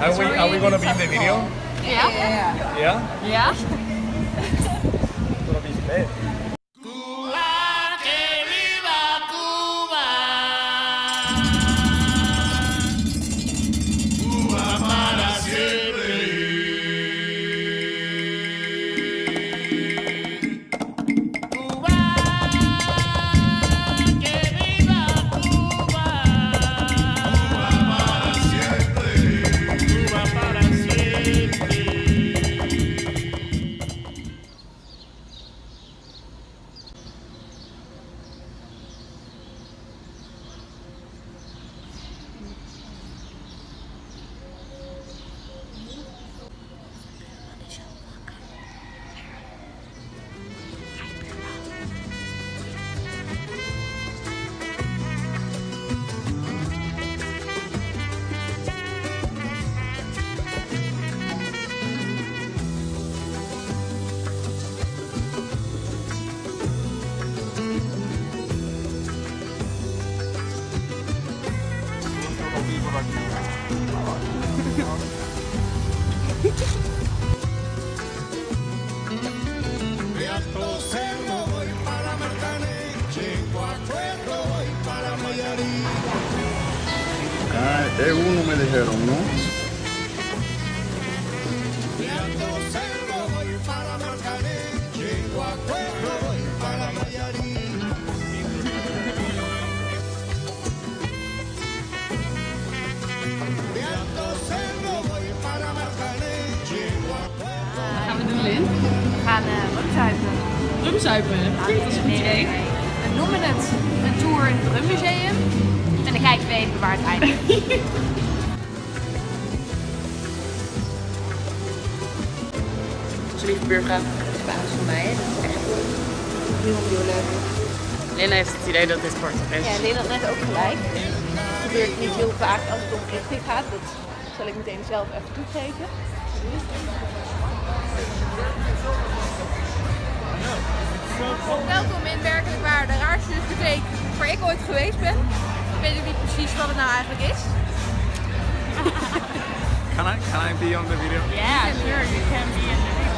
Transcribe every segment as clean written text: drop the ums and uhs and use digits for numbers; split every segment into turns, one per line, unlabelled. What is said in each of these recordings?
Are we gonna be in the video?
Ja?
Yeah?
Ja?
It's gonna be vet.
Es uno me dijeron, ¿no?
Wat gaan we doen, Lin?
We gaan rumzuipen.
Rumzuipen. Klinkt als een goed idee.
We noemen het een tour in het Drummuseum. En dan kijken we even waar het eindigt.
Zo lieve burger.
Spaans voor mij, dat is echt heel leuk.
Lin heeft het idee dat dit korter is.
Ja, Lin had net ook gelijk. Het gebeurt niet heel vaak als het om richting gaat. Dat zal ik meteen zelf even toegeven. Welkom in werkelijk waar de raarste discotheek waar ik ooit geweest ben. Ik weet ook niet precies wat het nou eigenlijk is.
Can I be on the video?
Yeah, sure, you can be in the video.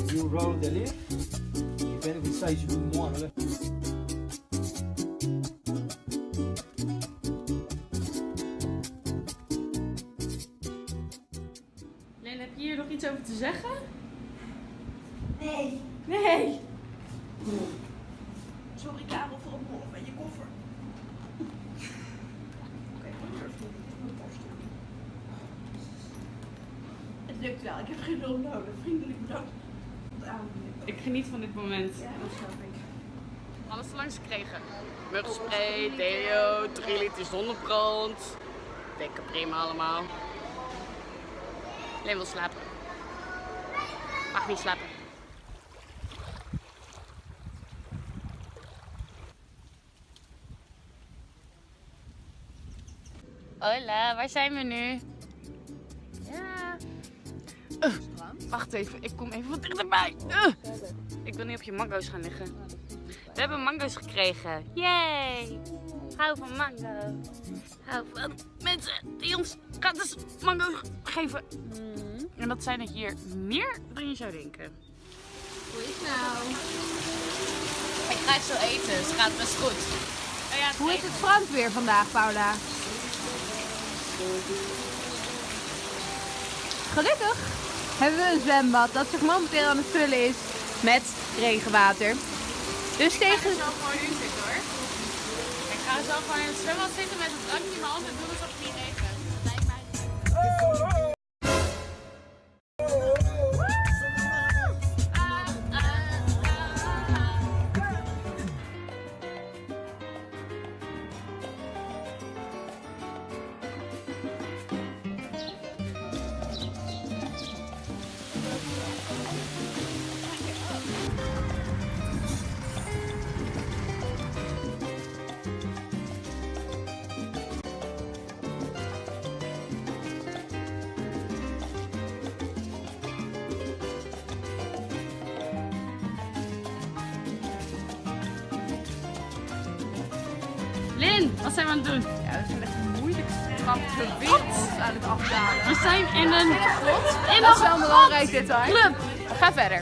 You roll the leaf, you better besides you more.
Lin, heb je hier nog iets over te zeggen?
Nee.
Nee.
Sorry Karel voor het morgen met je koffer. Oké, het lukt wel, ik heb geen hulp nodig. Vriendelijk bedankt.
Ik geniet van dit moment.
Ja, dat snap ik.
Alles langs gekregen. Muggenspray, deo, 3 liter zonnebrand. Dikke prima allemaal. Lin wil slapen. Mag niet slapen. Hola, waar zijn we nu? Ja. Wacht even, ik kom even wat dichterbij. Ik wil niet op je mango's gaan liggen. We hebben mango's gekregen. Yay! Hou van mango. Hou van mensen die ons gratis mango geven. En dat zijn er hier meer dan je zou denken.
Hoe is het nou?
Ik ga zo eten, dus het gaat best goed. Oh ja,
Hoe is het strand weer vandaag, Paula? Gelukkig hebben we een zwembad dat zich momenteel aan het vullen is met regenwater. Dus tegen...
Het is wel mooi nu zitten hoor. zou gewoon in het zwembad zitten met een drankje in mijn hand en doen alsof ik niet even. Dat lijkt mij. Lin, wat zijn we aan het doen?
Ja, we zijn echt een moeilijkste trap ter wereld aan het afdalen.
We zijn in een grot. In
Dat is wel een
een
belangrijk detail.
club.
Ga verder.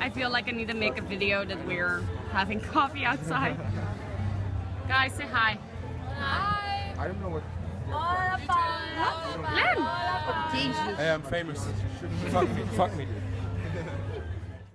I feel like I need to make a video that we're having coffee outside. Guys, say hi.
I don't know what.
Lin!
Jezus.
Hey, I'm famous. Fuck me.